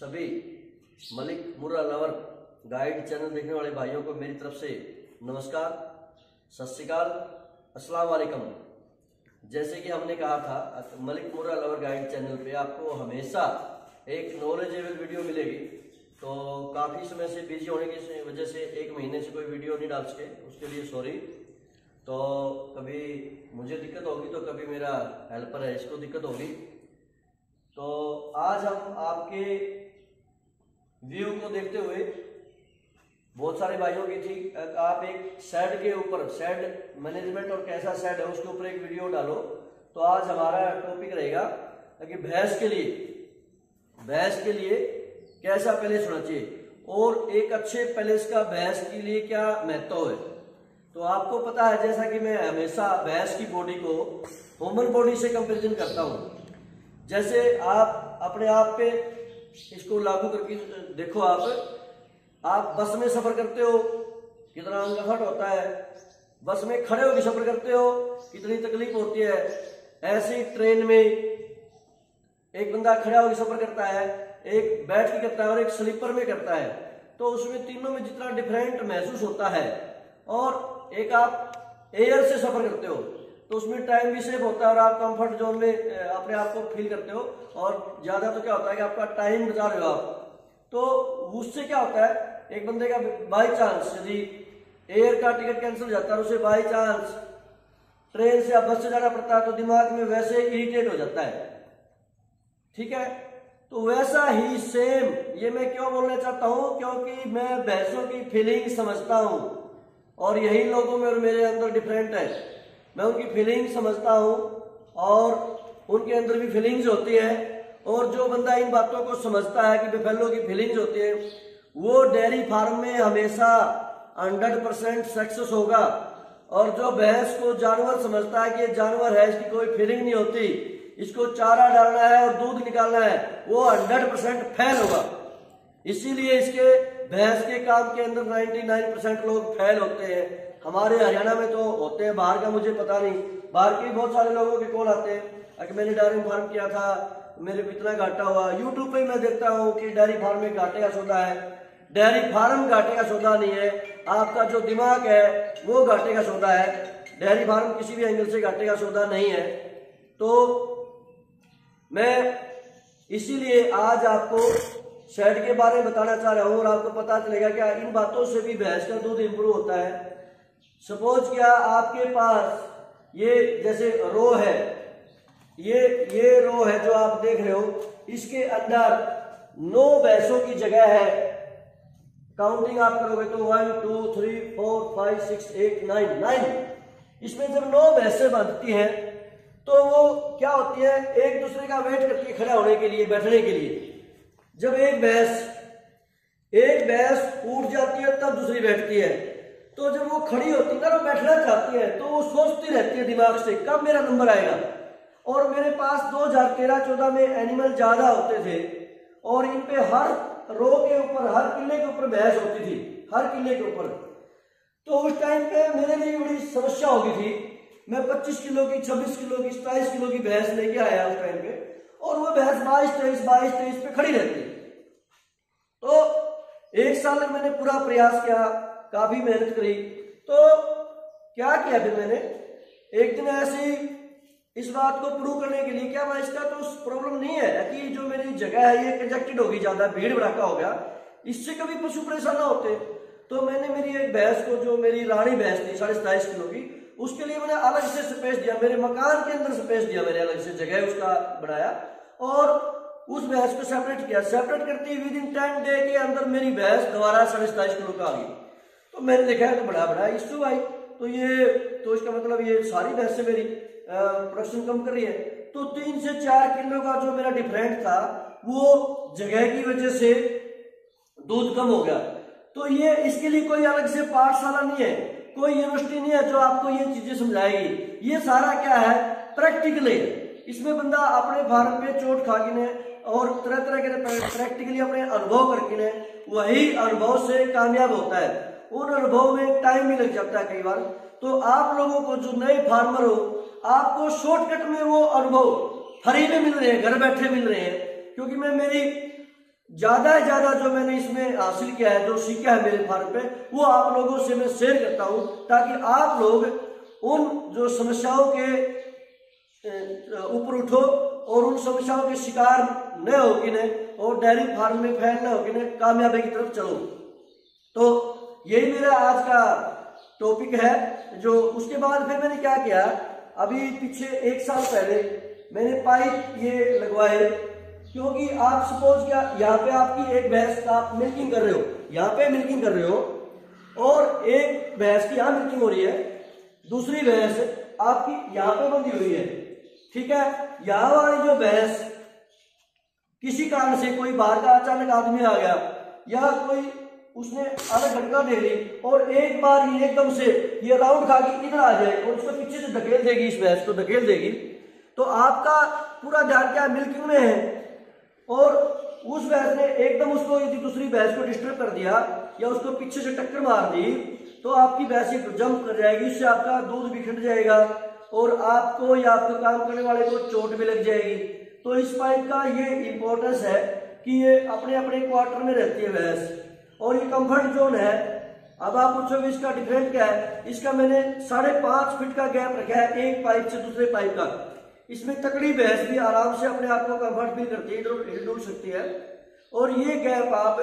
सभी मलिक मुर्रा lover guide channel देखने वाले भाइयों को मेरी तरफ से नमस्कार, सत श्री अकाल, अस्सलाम वालेकुम। जैसे कि हमने कहा था मलिक मुर्रा लवर गाइड चैनल पे आपको हमेशा एक नॉलेजेबल वीडियो मिलेगी। तो काफ़ी समय से बिजी होने की वजह से 1 महीने से कोई वीडियो नहीं डाल सके, उसके लिए सॉरी। तो कभी मुझे दिक्कत होगी तो कभी मेरा हेल्पर है इसको दिक्कत होगी। तो आज हम आपके व्यू को देखते हुए बहुत सारे भाइयों की थी आप एक शेड के ऊपर शेड मैनेजमेंट और कैसा शेड है उसके ऊपर एक वीडियो डालो। तो आज हमारा टॉपिक रहेगा कि भैंस के लिए कैसा पैलेस होना चाहिए और एक अच्छे पैलेस का भैंस के लिए क्या महत्व है। तो आपको पता है जैसा कि मैं हमेशा भैंस की बॉडी को ह्यूमन बॉडी से कंपैरिजन करता हूं। जैसे आप अपने आप पे इसको लागू करके देखो। आप बस में सफर करते हो, कितना अंगफट होता है। बस में खड़े होकर सफर करते हो, कितनी तकलीफ होती है। ऐसे ही ट्रेन में एक बंदा खड़ा होकर सफर करता है, एक बैठ के करता है और एक स्लीपर में करता है। तो उसमें तीनों में जितना डिफरेंट महसूस होता है। और एक आप एयर से सफर करते हो तो उसमें टाइम भी सेव होता है और आप कंफर्ट जोन में अपने आप को फील करते हो। और ज्यादा तो क्या होता है कि आपका टाइम बचा रहे हो आप। तो उससे क्या होता है, एक बंदे का बाई चांस यदि एयर का टिकट कैंसिल हो जाता है, उसे बाई चांस ट्रेन से या बस से जाना पड़ता है तो दिमाग में वैसे इरिटेट हो जाता है। ठीक है, तो वैसा ही सेम ये मैं क्यों बोलना चाहता हूं, क्योंकि मैं भैंसों की फीलिंग समझता हूं और यही लोगों में और मेरे अंदर डिफरेंट है। मैं उनकी फीलिंग समझता हूं और उनके अंदर भी फीलिंग्स होती है। और जो बंदा इन बातों को समझता है कि बफेलो की फीलिंग्स होती है, वो डेयरी फार्म में हमेशा 100% सक्सेस होगा। और जो भैंस को जानवर समझता है कि ये जानवर है, इसकी कोई फीलिंग नहीं होती, इसको चारा डालना है और दूध निकालना है, वो 100% फेल होगा। इसीलिए इसके भैंस के काम के अंदर 99% लोग फेल होते हैं। हमारे हरियाणा में तो होते हैं, बाहर का मुझे पता नहीं। बाहर के बहुत सारे लोगों के कॉल आते हैं कि मैंने डेयरी फार्म किया था, मेरे को इतना घाटा हुआ। यूट्यूब पे मैं देखता हूँ कि डेयरी फार्म में घाटे का सौदा है। डेयरी फार्म घाटे का सौदा नहीं है, आपका जो दिमाग है वो घाटे का सौदा है। डेयरी फार्म किसी भी एंगल से घाटे का सौदा नहीं है। तो मैं इसीलिए आज आपको शेड के बारे में बताना चाह रहा हूं और आपको पता चलेगा कि इन बातों से भी भैंस का दूध इंप्रूव होता है। सपोज क्या आपके पास ये जैसे रो है, ये रो है जो आप देख रहे हो, इसके अंदर 9 भैंसों की जगह है। काउंटिंग आप करोगे तो 1 2 3 4 5 6 8 9 इसमें जब 9 भैंसें बनती हैं तो वो क्या होती है, एक दूसरे का वेट करती है खड़ा होने के लिए, बैठने के लिए। जब एक भैंस उठ जाती है तब दूसरी बैठती है। तो जब वो खड़ी होती है ना, वो बैठना चाहती है तो वो सोचती रहती है दिमाग से कब मेरा नंबर आएगा। और मेरे पास 2013-14 में एनिमल ज्यादा होते थे और इन पे हर रो के ऊपर, हर किले के ऊपर भैंस होती थी, हर किले के ऊपर। तो उस टाइम पे मेरे लिए बड़ी समस्या हो गई थी। मैं 25 किलो की, 26 किलो की, 27 किलो की भैंस लेके आया उस टाइम पे और वो भैंस 22-23 पे खड़ी रहती। तो 1 साल मैंने पूरा प्रयास किया, काफी मेहनत करी। तो क्या किया फिर मैंने, एक दिन ऐसी इस बात को प्रूव करने के लिए क्या मैं इसका तो प्रॉब्लम नहीं है कि जो मेरी जगह है ये कंजेक्टेड होगी, ज्यादा भीड़ भड़ाका हो गया, इससे कभी पशु परेशान ना होते। तो मैंने मेरी एक भैंस को, जो मेरी रानी भैंस थी 27.5 किलो की, उसके लिए मैंने अलग से स्पेस दिया, मेरे मकान के अंदर स्पेस दिया, मैंने अलग से जगह उसका बनाया और उस भैंस को सेपरेट किया। सेपरेट करते ही विदिन 10 डे के अंदर मेरी भैंस दोबारा 27.5 किलो का आ गई। तो मैंने देखा है तो बड़ा इश्यू आई। तो इसका मतलब ये सारी भैंसें मेरी प्रोडक्शन कम कर रही है। तो 3 से 4 किलो का जो मेरा डिफरेंट था वो जगह की वजह से दूध कम हो गया। तो ये इसके लिए कोई अलग से पाठशाला नहीं है, कोई यूनिवर्सिटी नहीं है जो आपको ये चीजें समझाएगी। ये सारा क्या है, प्रैक्टिकली। इसमें बंदा अपने फार्म पे चोट खा के और तरह तरह के प्रैक्टिकली अपने अनुभव करके वही अनुभव से कामयाब होता है। उन अनुभव में टाइम भी लग जाता है कई बार। तो आप लोगों को जो नए फार्मर हो, आपको शॉर्टकट में वो अनुभव फ्री में मिल रहे हैं, घर बैठे मिल रहे हैं। क्योंकि मैं मेरी ज्यादा से ज्यादा जो मैंने इसमें हासिल किया है, जो सीखा है मेरे फार्म पे, वो आप लोगों से मैं शेयर करता हूं, ताकि आप लोग उन जो समस्याओं के ऊपर उठो और उन समस्याओं के शिकार न हो कि न, और डेयरी फार्म में फेल न हो कि न, कामयाबी की तरफ चलो। तो यही मेरा आज का टॉपिक है। जो उसके बाद फिर मैंने क्या किया, अभी पीछे 1 साल पहले मैंने पाइप ये लगवाए, क्योंकि आप सपोज क्या, यहाँ पे आपकी एक भैंस आप मिल्किंग कर रहे हो, यहाँ पे मिल्किंग कर रहे हो, और एक भैंस की यहाँ मिल्किंग हो रही है, दूसरी भैंस आपकी यहाँ पे बंधी हुई है, ठीक है। यहाँ वाली जो भैंस किसी कारण से कोई बाहर का अचानक आदमी आ गया, या कोई उसने अलग झटका दे दी, और एक बार ये एकदम से ये राउंड खा के इधर आ जाए और उसको पीछे से धकेल देगी, इस भैंस को धकेल देगी, तो आपका पूरा ध्यान क्या मिल्किंग में है, और उस भैंस ने एकदम उसको यदि दूसरी भैंस को डिस्टर्ब कर दिया या उसको पीछे से टक्कर मार दी, तो आपकी भैंस जंप कर जाएगी, इससे आपका दूध भी खिट जाएगा और आपको या आपको काम करने वाले को चोट भी लग जाएगी। तो इस पाइप का ये इंपॉर्टेंस है कि ये अपने अपने क्वार्टर में रहती है भैंस, और ये कंफर्ट जोन है। अब आप पूछोगे इसका डिफरेंट क्या है, इसका मैंने 5.5 फीट का गैप रखा है एक पाइप से दूसरे पाइप का। इसमें तकड़ी भैंस भी आराम से अपने आप को कंफर्ट फील करती है, डुल सकती है, और ये गैप आप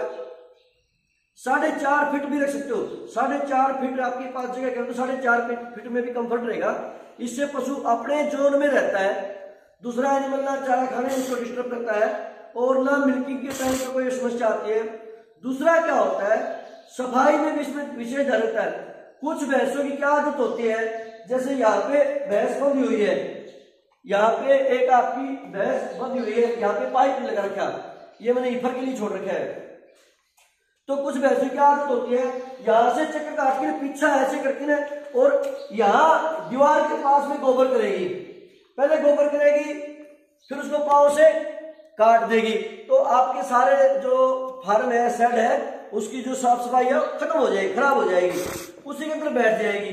4.5 फीट भी रख सकते हो। 4.5 फीट आपके पास जगह क्या, तो 4.5 फीट में भी कंफर्ट रहेगा। इससे पशु अपने जोन में रहता है, दूसरा एनिमल ना चारा खाने उसको डिस्टर्ब करता है, और ना मिल्किंग के टाइम पर कोई समस्या आती है। दूसरा क्या होता है, सफाई में भी इसमें विशेष ध्यान रखता है। कुछ भैंसों की क्या आदत होती है, जैसे यहाँ पे भैंस बंधी हुई है, यहाँ पे एक आपकी भैंस बंधी हुई है, यहाँ पे पाइप लगा रखा, ये मैंने ईफर के लिए छोड़ रखा है। तो कुछ भैंसों की आदत होती है यहां से चक्कर काट के पीछा ऐसे करके ना, और यहाँ दीवार के पास में गोबर करेगी, पहले गोबर करेगी, फिर उसको पांव से काट देगी। तो आपके सारे जो फार्म है, शेड है, उसकी जो साफ सफाई है खत्म हो जाएगी, खराब हो जाएगी, उसी के अंदर बैठ जाएगी।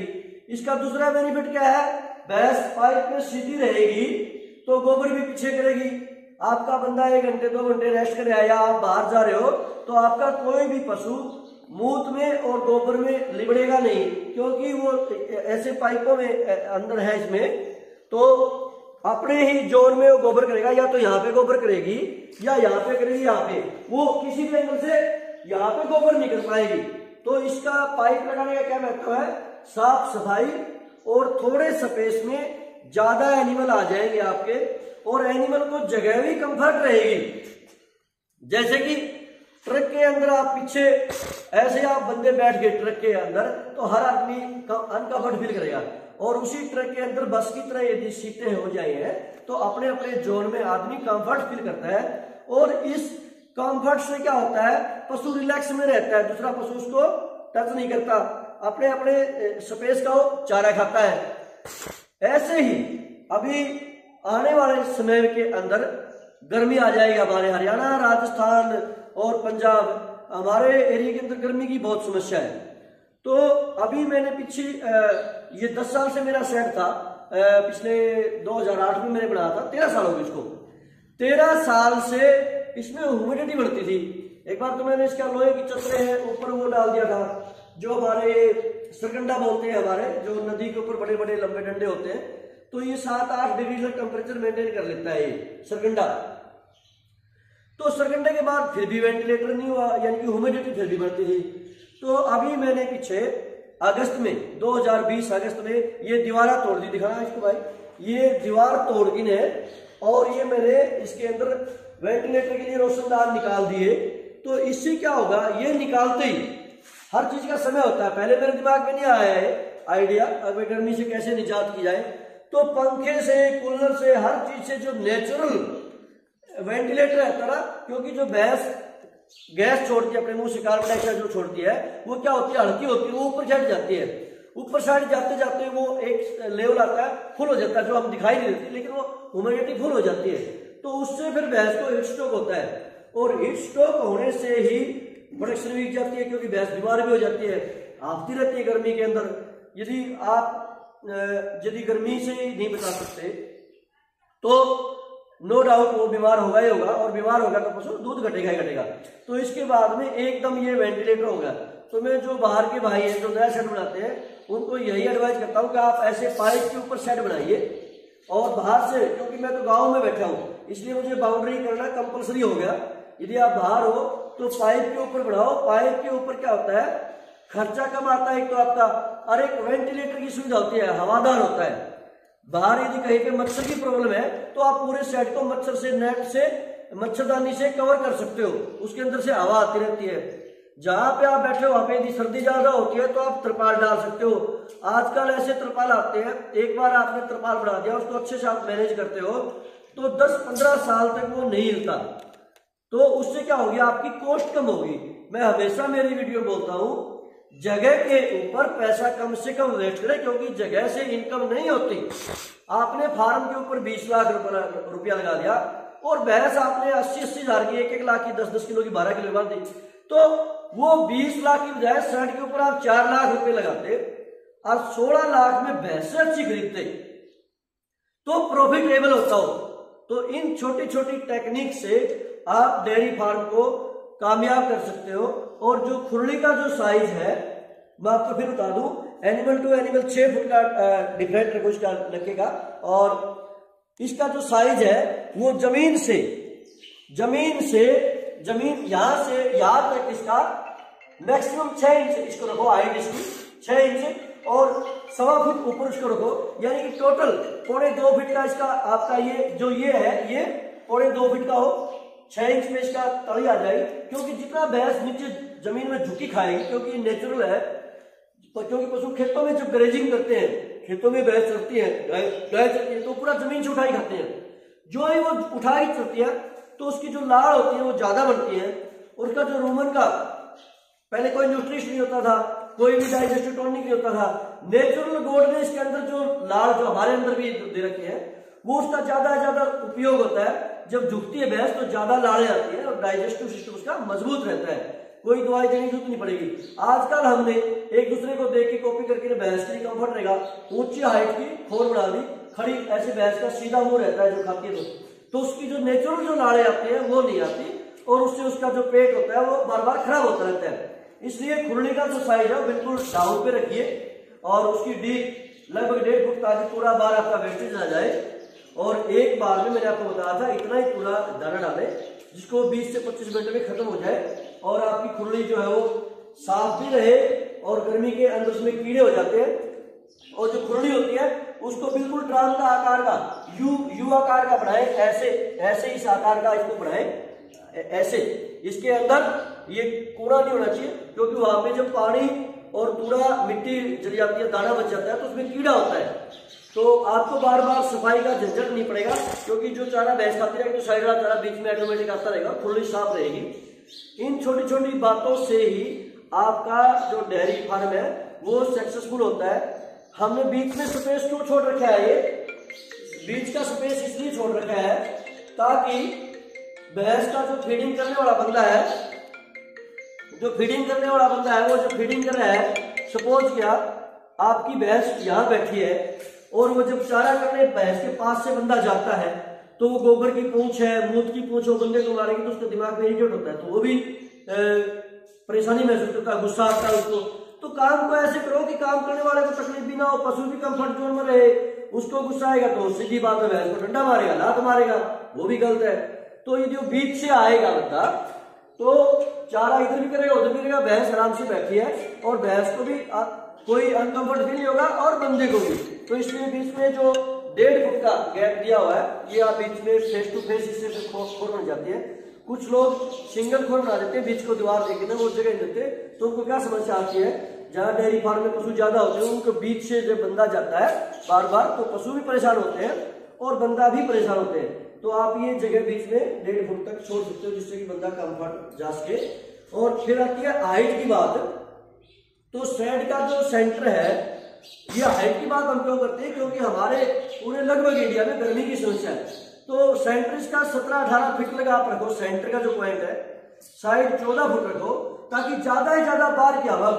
इसका दूसरा बेनिफिट क्या है, भैंस पाइप में सीधी रहेगी तो गोबर भी पीछे करेगी। आपका बंदा 1 घंटे 2 घंटे रेस्ट करे, या आप बाहर जा रहे हो, तो आपका कोई भी पशु मूत में और गोबर में लिबड़ेगा नहीं, क्योंकि वो ऐसे पाइपों में अंदर है इसमें, तो अपने ही जोन में वो गोबर करेगा, या तो यहाँ पे गोबर करेगी या यहाँ पे करेगी, यहाँ पे वो किसी भी एंगल से यहाँ पे गोबर नहीं कर पाएगी। तो इसका पाइप लगाने का क्या महत्व है, साफ सफाई, और थोड़े स्पेस में ज्यादा एनिमल आ जाएंगे आपके, और एनिमल को जगह भी कंफर्ट रहेगी। जैसे कि ट्रक के अंदर आप पीछे ऐसे आप बंदे बैठ गए ट्रक के अंदर, तो हर आदमी अनकंफर्ट फील करेगा, और उसी ट्रक के अंदर बस की तरह यदि सीटें हो जाए हैं, तो अपने अपने जोन में आदमी कंफर्ट फील करता है, और इस कंफर्ट से क्या होता है, पशु रिलैक्स में रहता है, दूसरा पशु उसको टच नहीं करता, अपने अपने स्पेस का वो चारा खाता है। ऐसे ही अभी आने वाले समय के अंदर गर्मी आ जाएगी, हमारे हरियाणा, राजस्थान और पंजाब, हमारे एरिया के अंदर गर्मी की बहुत समस्या है। तो अभी मैंने पीछे ये 10 साल से मेरा सेट था, पिछले 2008 में मैंने बनाया था, 13 साल हो गए इसको। 13 साल से इसमें ह्यूमिडिटी बढ़ती थी। एक बार तो मैंने इसका लोहे की चतरे हैं ऊपर वो डाल दिया था, जो हमारे सरकंडा बोलते हैं, हमारे जो नदी के ऊपर बड़े बड़े लंबे डंडे होते हैं, तो ये 7-8 डिग्री तक टेम्परेचर मेंटेन कर लेता है ये सरकंडा। तो सरकंडे के बाद फिर भी वेंटिलेटर नहीं हुआ, यानी कि ह्यूमिडिटी फिर भी बढ़ती थी। तो अभी मैंने पीछे अगस्त में 2020 अगस्त में ये दीवार तोड़ दी, दिखाना इसको भाई, ये दीवार तोड़ दी है, और ये मैंने इसके अंदर वेंटिलेटर के लिए रोशनदान निकाल दिए। तो इससे क्या होगा, ये निकालते ही हर चीज का समय होता है, पहले मेरे दिमाग में नहीं आया है आइडिया अगर गर्मी से कैसे निजात की जाए, तो पंखे से, कूलर से, हर चीज से जो नेचुरल वेंटिलेटर है ना, क्योंकि जो भैंस गैस छोड़ती है अपने मुंह से, कार्बन डाइऑक्साइड जो छोड़ती है, वो क्या होती है, हल्की होती है, वो ऊपर चढ़ जाती है, ऊपर साइड जाते जाते वो एक लेवल आता है, फुल हो जाता है, जो हम दिखाई नहीं देती, लेकिन वो ह्यूमिडिटी फुल हो जाती है। तो उससे फिर भैंस को हीट स्ट्रोक होता है, और हीट स्ट्रोक होने से ही प्रोडक्शन भी जाती है, क्योंकि भैंस बीमार भी हो जाती है, हाफती रहती है गर्मी के अंदर। यदि गर्मी से नहीं बचा सकते, तो नो डाउट वो बीमार होगा ही होगा, और बीमार होगा तो पशु दूध घटेगा ही घटेगा। तो इसके बाद में एकदम ये वेंटिलेटर हो गया। तो मैं जो बाहर के भाई हैं जो नया शेड बनाते हैं उनको यही एडवाइस करता हूँ कि आप ऐसे पाइप के ऊपर शेड बनाइए, और बाहर से, क्योंकि मैं तो गाँव में बैठा हूँ इसलिए मुझे बाउंड्री करना कंपलसरी हो गया। यदि आप बाहर हो तो पाइप के ऊपर बनाओ। पाइप के ऊपर क्या होता है, खर्चा कम आता है एक तो आपका, और एक वेंटिलेटर की सुविधा होती है, हवादार होता है। बाहर यदि कहीं पे मच्छर की प्रॉब्लम है तो आप पूरे शेड को मच्छर से, नेट से, मच्छरदानी से कवर कर सकते हो, उसके अंदर से हवा आती रहती है। जहां पे आप बैठे हो वहां पे यदि सर्दी ज्यादा होती है तो आप त्रिपाल डाल सकते हो। आजकल ऐसे त्रिपाल आते हैं, एक बार आपने त्रिपाल बना दिया, उसको अच्छे से आप मैनेज करते हो तो 10-15 साल तक वो नहीं हिलता। तो उससे क्या होगी, आपकी कॉस्ट कम होगी। मैं हमेशा मेरी वीडियो बोलता हूं, जगह के ऊपर पैसा कम से कम वेस्ट करें, क्योंकि जगह से इनकम नहीं होती। आपने फार्म के ऊपर 20 लाख रुपया लगा दिया, और भैंस आपने 80-80 हजार की, 1-1 लाख की, 10-10 किलो की, 12 किलो बांध दी, तो वो 20 लाख की बजाय शेड के ऊपर आप 4 लाख रुपए लगाते और 16 लाख में भैंसे अच्छी खरीदते तो प्रॉफिटेबल होता हो। तो इन छोटी छोटी टेक्निक से आप डेयरी फार्म को कामयाब कर सकते हो। और जो खुरली का जो साइज है मैं आपको फिर बता दूं, एनिमल टू एनिमल 6 फुट का डिफरेंट रखो इसका रखेगा, और इसका जो साइज है वो जमीन से यहां से यहां तक इसका मैक्सिमम 6 इंच इसको रखो, हाइट इसकी 6 इंच, और 1.25 फुट ऊपर इसको रखो, यानी कि टोटल 2.25 फीट का इसका आपका ये जो ये है ये 2.25 फीट का हो, 6 इंच में इसका तली आ जाएगी। क्योंकि जितना भैंस नीचे जमीन में झुकी खाएगी, क्योंकि नेचुरल है, क्योंकि पशु खेतों में जब ग्रेजिंग करते हैं, खेतों में भैंस चलती है, गाय चलती है, तो पूरा जमीन से उठाई खाते हैं। जो ही वो उठाई चलती है तो उसकी जो लाड़ होती है वो ज्यादा बनती है, और उसका जो रूमन का पहले कोई न्यूट्रिशन नहीं होता था, कोई भी डाइजेस्टिव टॉनिक नहीं होता था, नेचुरल गॉड ने इसके अंदर जो लाड़ जो हमारे अंदर भी दे रखी है वो उसका ज्यादा उपयोग होता है। जब झुकती है भैंस तो ज्यादा लाड़ें आती है और डाइजेस्टिव सिस्टम उसका मजबूत रहता है, कोई दवाई देने की जरूरत नहीं पड़ेगी। आजकल हमने एक दूसरे को देख के कॉपी करके भैंस के लिए कंफर्ट रहेगा, ऊंची हाइट की खोर बना दी, खड़ी ऐसे भैंस का सीधा मुंह रहता है जो खाती है, तो उसकी जो नेचुरल जो लाड़ें आती है वो नहीं आती, और उससे उसका जो पेट होता है वो बार बार खराब होता रहता है। इसलिए खुरली का जो साइज है बिल्कुल डाउन पे रखिए, और उसकी डीप लगभग 1.5 फुट, ताकि पूरा बार आपका वेस्टेज ना जाए। और एक बार में मैंने आपको बताया था इतना ही पूरा दाना डालें जिसको 20 से 25 मिनट में खत्म हो जाए, और आपकी खुरली जो है वो साफ भी रहे, और गर्मी के अंदर उसमें कीड़े हो जाते हैं। और जो खुरली होती है उसको बिल्कुल ड्राम का आकार का यू आकार का बनाए, ऐसे इस आकार का इसको बनाए, ऐसे। इसके अंदर ये कूड़ा नहीं होना चाहिए, क्योंकि वहां पे जब पानी और कूड़ा मिट्टी चली जाती है, दाना बच जाता है, तो उसमें कीड़ा होता है। तो आपको बार बार सफाई का झंझट नहीं पड़ेगा, क्योंकि जो चारा भैंस खाती रहेगी तो साइड वाला चारा बीच में ऑटोमेटिक आता रहेगा, खुरली साफ रहेगी। इन छोटी छोटी बातों से ही आपका जो डेयरी फार्म है वो सक्सेसफुल होता है। हमने बीच में स्पेस क्यों छोड़ रखा है, ये बीच का स्पेस इसलिए छोड़ रखा है ताकि भैंस का जो फीडिंग करने वाला बंदा है, वो जो फीडिंग कर रहा है, सपोज किया आपकी भैंस यहाँ बैठी है, और वो जब चारा करने भैंस के पास से बंदा जाता है तो वो गोबर की पूंछ है, मूत की पूंछ, वो बंदे को मारेगी तो उसके दिमाग में इरिटेट होता है, तो वो भी परेशानी महसूस करता है, गुस्सा आता है उसको। तो काम को ऐसे करो कि काम करने वाले को तकलीफ भी ना हो, पशु भी कंफर्ट जोन में रहे। उसको गुस्सा आएगा तो सीधी बात है भैंस को डंडा मारेगा, लात मारेगा, वो भी गलत है। तो ये जो बीच से आएगा बंदा तो चारा इधर भी करेगा उधर भी करेगा, भैंस आराम से बैठी है, और भैंस को भी कोई अनकंफर्ट फील नहीं होगा, और बंदे को भी। तो इसलिए बीच में जो 1.5 फुट का गैप दिया हुआ है, ये आप बीच में फेस टू फेस इससे खोर बन जाती है। कुछ लोग सिंगल खोर बना देते हैं, बीच को दीवार देके ना वो जगह नहीं देते, तो उनको क्या समस्या आती है, जहाँ डेयरी फार्म में पशु ज्यादा होते हैं उनको बीच से जब बंदा जाता है बार बार, तो पशु भी परेशान होते हैं और बंदा भी परेशान होते हैं। तो आप ये जगह बीच में 1.5 फुट तक छोड़ सकते हो, जिससे कि बंदा कंफर्ट जा सके। और फिर आती है हाइट की बात। तो शेड का जो सेंटर है, ये हाइट की बात हम क्यों करते हैं, क्योंकि हमारे पूरे लगभग इंडिया में गर्मी की समस्या है। तो सेंटर इसका 17-18 फीट लगा आप रखो, सेंटर का जो पॉइंट है, साइड 14 फुट रखो, ताकि ज्यादा से ज्यादा बार की हवा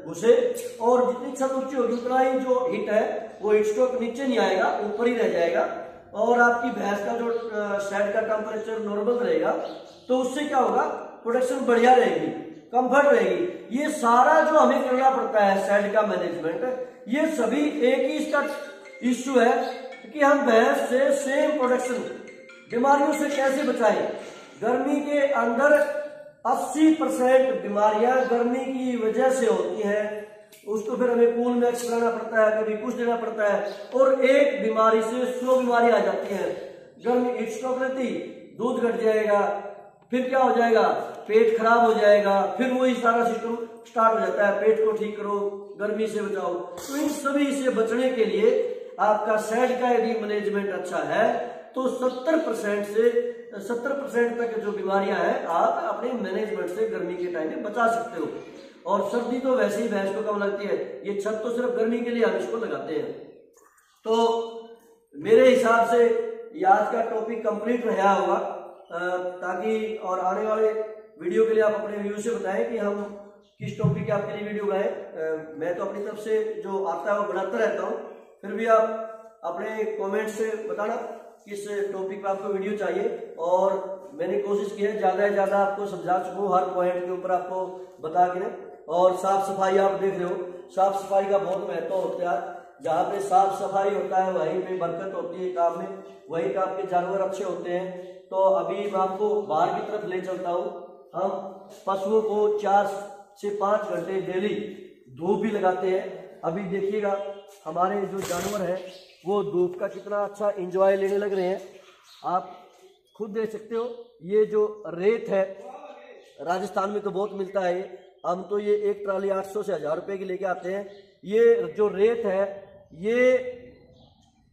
घुसे, और जितनी छत ऊंची होगी उतना ही जो हिट है वो हिट स्ट्रोक नीचे नहीं आएगा, ऊपर ही रह जाएगा। और आपकी भैंस का जो शेड का टेम्परेचर नॉर्मल रहेगा, तो उससे क्या होगा, प्रोडक्शन बढ़िया रहेगी, कंफर्ट रहेगी। ये सारा जो हमें करना पड़ता है शेड का मैनेजमेंट, ये सभी एक ही इसका इश्यू है कि हम भैंस से सेम प्रोडक्शन बीमारियों से कैसे बचाएं। गर्मी के अंदर 80% बीमारियां गर्मी की वजह से होती हैं, उसको फिर हमें कूल मैक्स पिलाना पड़ता है, कभी कुछ देना पड़ता है, और एक बीमारी से 100 बीमारी आ जाती है। गर्मी हीट स्ट्रोक रहती, दूध घट जाएगा, फिर क्या हो जाएगा, पेट खराब हो जाएगा, फिर वही सारा सिस्टम स्टार्ट हो जाता है, पेट को ठीक करो, गर्मी से बचाओ। तो इन सभी से बचने के लिए आपका शेड का यदि मैनेजमेंट अच्छा है तो 70% तक जो बीमारियां हैं आप अपने मैनेजमेंट से गर्मी के टाइम में बचा सकते हो। और सर्दी तो वैसे ही भैंस को कम लगती है, ये छत तो सिर्फ गर्मी के लिए हम इसको लगाते हैं। तो मेरे हिसाब से ये आज का टॉपिक कंप्लीट रहा होगा, ताकि और आने वाले वीडियो के लिए आप अपने व्यू से बताएं कि हम किस टॉपिक के आपके लिए वीडियो बनाएं। मैं तो अपनी तरफ से जो आता है वो बनाता रहता हूँ, फिर भी आप अपने कमेंट से बताना किस टॉपिक पे आपको वीडियो चाहिए। और मैंने कोशिश की है ज्यादा से ज्यादा आपको समझा चुका हूँ, हर पॉइंट के ऊपर आपको बता के। और साफ सफाई आप देख रहे हो, साफ सफाई का बहुत महत्व होता है। जहाँ पे साफ सफाई होता है वहीं पे बरकत होती है काम में, वहीं पे आपके जानवर अच्छे होते हैं। तो अभी मैं आपको बाहर की तरफ ले चलता हूँ। हम पशुओं को 4 से 5 घंटे डेली धूप भी लगाते हैं। अभी देखिएगा हमारे जो जानवर हैं वो धूप का कितना अच्छा एंजॉय लेने लग रहे हैं, आप खुद देख सकते हो। ये जो रेत है राजस्थान में तो बहुत मिलता है, हम तो ये एक ट्राली 800 से 1000 रुपए की लेके आते हैं। ये जो रेत है ये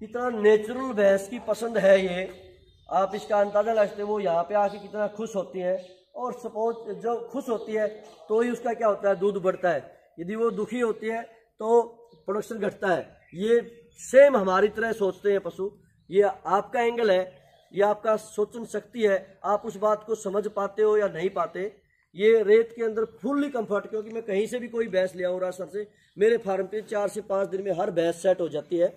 इतना नेचुरल भैंस की पसंद है, ये आप इसका अंदाजा लगा सकते हो। वो यहाँ पे आके कितना खुश होती है, और सपोज जो खुश होती है तो ही उसका क्या होता है, दूध बढ़ता है। यदि वो दुखी होती है तो प्रोडक्शन घटता है। ये सेम हमारी तरह सोचते हैं पशु। ये आपका एंगल है, ये आपका सोचन शक्ति है, आप उस बात को समझ पाते हो या नहीं पाते। ये रेत के अंदर फुल्ली कंफर्ट, क्योंकि मैं कहीं से भी कोई भैंस ले आऊँ राजस्थान से, मेरे फार्म पे 4 से 5 दिन में हर भैंस सेट हो जाती है।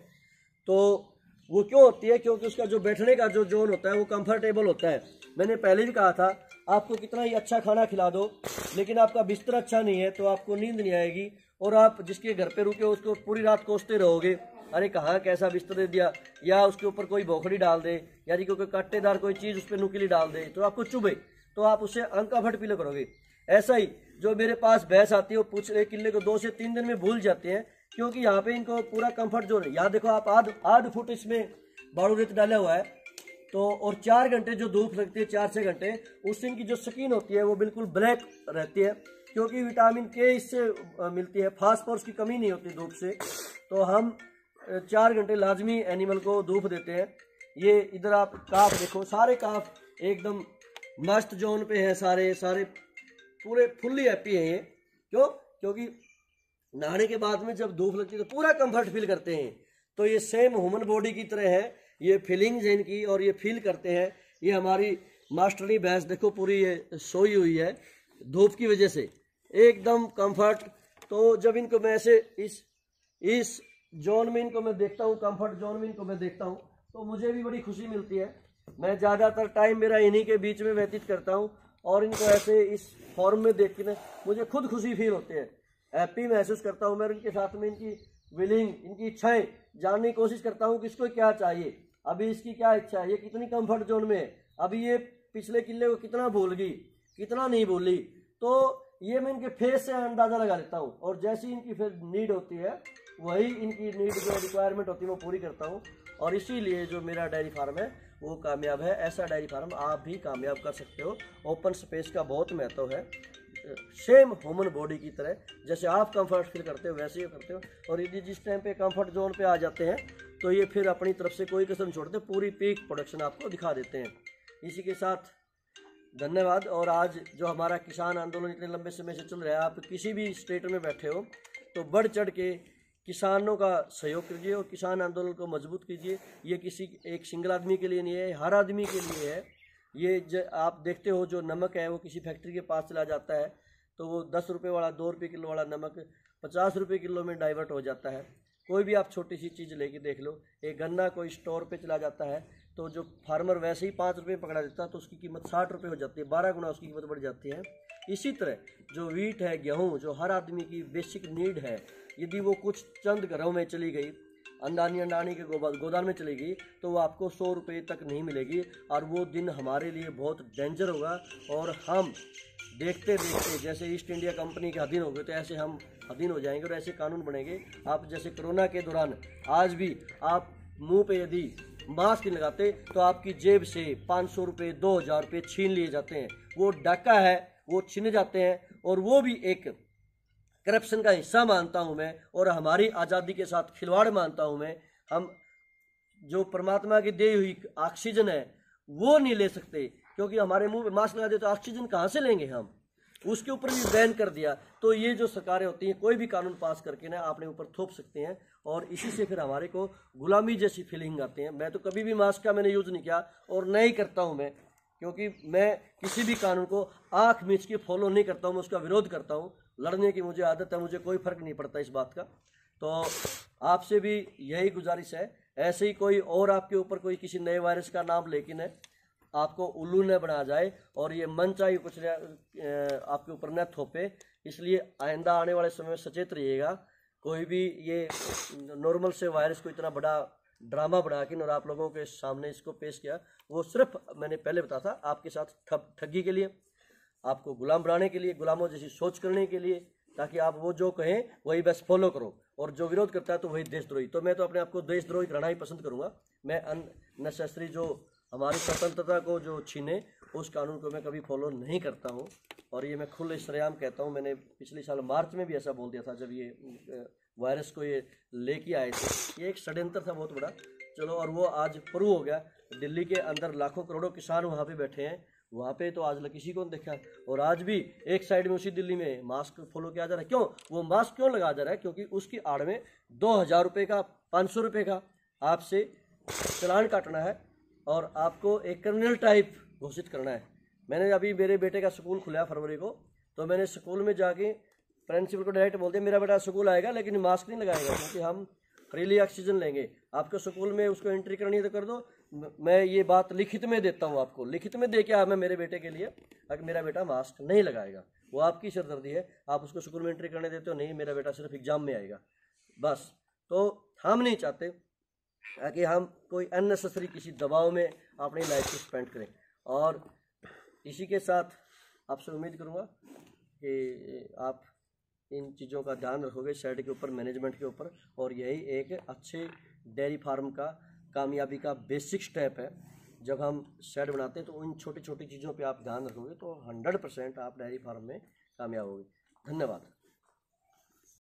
तो वो क्यों होती है, क्योंकि उसका जो बैठने का जो जोन होता है वो कंफर्टेबल होता है। मैंने पहले भी कहा था, आपको कितना ही अच्छा खाना खिला दो लेकिन आपका बिस्तर अच्छा नहीं है तो आपको नींद नहीं आएगी, और आप जिसके घर पे रुके उसको पूरी रात कोसते रहोगे, अरे कहाँ कैसा बिस्तर दे दिया, या उसके ऊपर कोई बोखड़ी डाल दे, यानी कोई कांटेदार कोई चीज़ उस पर नुकीली डाल दे तो आपको चुभे, तो आप उससे अनकंफर्ट फील करोगे। ऐसा ही जो मेरे पास भैंस आती है वो पिछले किले को 2 से 3 दिन में भूल जाते हैं, क्योंकि यहाँ पे इनको पूरा कंफर्ट जोन है। यहाँ देखो आप आध फुट इसमें बाड़ू रेत डाला हुआ है, तो और 4 घंटे जो धूप लगती है, 4-6 घंटे, उससे इनकी जो स्किन होती है वो बिल्कुल ब्लैक रहती है, क्योंकि विटामिन के इससे मिलती है, फास्फोरस की कमी नहीं होती धूप से। तो हम 4 घंटे लाजमी एनिमल को धूप देते हैं। ये इधर आप काफ देखो, सारे काफ एकदम मस्त जोन पे हैं, सारे पूरे फुल्ली हैप्पी हैं ये। क्यों? क्योंकि नहाने के बाद में जब धूप लगती है तो पूरा कंफर्ट फील करते हैं। तो ये सेम ह्यूमन बॉडी की तरह है, ये फीलिंग्स है इनकी, और ये फील करते हैं। ये हमारी मास्टरनी भैंस देखो पूरी ये सोई हुई है धूप की वजह से, एकदम कंफर्ट। तो जब इनको मैं ऐसे इस जोन में इनको मैं देखता हूँ, कंफर्ट जोन में इनको मैं देखता हूँ, तो मुझे भी बड़ी खुशी मिलती है। मैं ज़्यादातर टाइम मेरा इन्हीं के बीच में व्यतीत करता हूँ, और इनको ऐसे इस फॉर्म में देख के मुझे खुद खुशी फील होती है, हैप्पी महसूस करता हूँ। मैं इनके साथ में इनकी विलिंग, इनकी इच्छाएं जानने की कोशिश करता हूँ कि इसको क्या चाहिए, अभी इसकी क्या इच्छा है, ये कितनी कंफर्ट जोन में है, अभी ये पिछले किले को कितना भूल गई, कितना नहीं भूली। तो ये मैं इनके फेस से अंदाज़ा लगा लेता हूँ, और जैसी इनकी फिर नीड होती है वही इनकी नीड जो रिक्वायरमेंट होती है वो पूरी करता हूँ। और इसीलिए जो मेरा डेयरी फार्म है वो कामयाब है। ऐसा डेयरी फार्म आप भी कामयाब कर सकते हो। ओपन स्पेस का बहुत महत्व है, सेम ह्यूमन बॉडी की तरह, जैसे आप कंफर्ट फील करते हो वैसे ही करते हो। और यदि जिस टाइम पे कंफर्ट जोन पे आ जाते हैं तो ये फिर अपनी तरफ से कोई कसर नहीं छोड़ते, पूरी पीक प्रोडक्शन आपको दिखा देते हैं। इसी के साथ धन्यवाद। और आज जो हमारा किसान आंदोलन इतने लंबे समय से चल रहा है, आप किसी भी स्टेट में बैठे हो तो बढ़ चढ़ के किसानों का सहयोग कीजिए और किसान आंदोलन को मजबूत कीजिए। ये किसी एक सिंगल आदमी के लिए नहीं है, हर आदमी के लिए है। ये आप देखते हो जो नमक है वो किसी फैक्ट्री के पास चला जाता है तो वो 10 रुपये वाला 2 रुपये किलो वाला नमक 50 रुपये किलो में डाइवर्ट हो जाता है। कोई भी आप छोटी सी चीज़ लेके देख लो, एक गन्ना कोई स्टोर पे चला जाता है तो जो फार्मर वैसे ही 5 रुपये पकड़ा देता है तो उसकी कीमत 60 रुपये हो जाती है, 12 गुना उसकी कीमत बढ़ जाती है। इसी तरह जो वीट है, गेहूँ, जो हर आदमी की बेसिक नीड है, यदि वो कुछ चंद घरों में चली गई, अंडानी के गोदान में चली गई, तो वो आपको 100 रुपये तक नहीं मिलेगी और वो दिन हमारे लिए बहुत डेंजर होगा। और हम देखते देखते जैसे ईस्ट इंडिया कंपनी के अधीन हो गए तो ऐसे हम अधीन हो जाएंगे और ऐसे कानून बनेंगे। आप जैसे कोरोना के दौरान आज भी आप मुंह पे यदि मास्क नहीं लगाते तो आपकी जेब से 500 रुपये, 2000 रुपये छीन लिए जाते हैं। वो डाका है, वो छीने जाते हैं और वो भी एक करप्शन का हिस्सा मानता हूं मैं और हमारी आज़ादी के साथ खिलवाड़ मानता हूं मैं। हम जो परमात्मा की दी हुई ऑक्सीजन है वो नहीं ले सकते, क्योंकि हमारे मुंह पे मास्क लगा दे तो ऑक्सीजन कहाँ से लेंगे हम, उसके ऊपर भी बैन कर दिया। तो ये जो सरकारें होती हैं कोई भी कानून पास करके ना अपने ऊपर थोप सकते हैं और इसी से फिर हमारे को गुलामी जैसी फीलिंग आती है। मैं तो कभी भी मास्क का मैंने यूज़ नहीं किया और नहीं करता हूँ मैं, क्योंकि मैं किसी भी कानून को आँख मीच के फॉलो नहीं करता हूँ, मैं उसका विरोध करता हूँ। लड़ने की मुझे आदत है, मुझे कोई फ़र्क नहीं पड़ता इस बात का। तो आपसे भी यही गुजारिश है, ऐसे ही कोई और आपके ऊपर कोई किसी नए वायरस का नाम लेकिन है आपको उल्लू न बना जाए और ये मन चाहिए कुछ आपके ऊपर न थोपे। इसलिए आइंदा आने वाले समय में सचेत रहिएगा। कोई भी ये नॉर्मल से वायरस को इतना बड़ा ड्रामा बना के और आप लोगों के सामने इसको पेश किया, वो सिर्फ मैंने पहले बताया था आपके साथ ठगी के लिए, आपको गुलाम बनाने के लिए, गुलामों जैसी सोच करने के लिए, ताकि आप वो जो कहें वही बस फॉलो करो और जो विरोध करता है तो वही देशद्रोही। तो मैं तो अपने आप को देशद्रोही रहना ही पसंद करूँगा। मैं अननेसेसरी जो हमारी स्वतंत्रता को जो छीने उस कानून को मैं कभी फॉलो नहीं करता हूँ और ये मैं खुले सरेआम कहता हूँ। मैंने पिछले साल मार्च में भी ऐसा बोल दिया था जब ये वायरस को ये लेके आए थे। ये एक षड्यंत्र था बहुत बड़ा, चलो, और वो आज प्रूव हो गया। दिल्ली के अंदर लाखों करोड़ों किसान वहाँ पे बैठे हैं, वहाँ पे तो आज किसी को नहीं देखा। और आज भी एक साइड में उसी दिल्ली में मास्क फॉलो किया जा रहा है। क्यों वो मास्क क्यों लगाया जा रहा है? क्योंकि उसकी आड़ में 2000 रुपये का, 500 रुपये का आपसे चालान काटना है और आपको एक क्रिमिनल टाइप घोषित करना है। मैंने अभी मेरे बेटे का स्कूल खुला फरवरी को, तो मैंने स्कूल में जाके प्रिंसिपल को डायरेक्ट बोल दिया मेरा बेटा स्कूल आएगा लेकिन मास्क नहीं लगाएगा, क्योंकि हम फ्रीली ऑक्सीजन लेंगे। आपको स्कूल में उसको एंट्री करनी है तो कर दो। मैं ये बात लिखित में देता हूँ, आपको लिखित में दे के मैं मेरे बेटे के लिए, अगर मेरा बेटा मास्क नहीं लगाएगा, वो आपकी सिरदर्दी है, आप उसको स्कूल में एंट्री करने देते हो, नहीं मेरा बेटा सिर्फ एग्जाम में आएगा बस। तो हम नहीं चाहते कि हम कोई अननेसेसरी किसी दबाव में अपनी लाइफ को स्पेंड करें। और इसी के साथ आपसे उम्मीद करूँगा कि आप इन चीज़ों का ध्यान रखोगे, शेड के ऊपर, मैनेजमेंट के ऊपर, और यही एक अच्छे डेयरी फार्म का कामयाबी का बेसिक स्टेप है। जब हम शेड बनाते हैं तो इन छोटी छोटी चीज़ों पे आप ध्यान रखोगे तो 100% आप डेयरी फार्म में कामयाब होगे। धन्यवाद।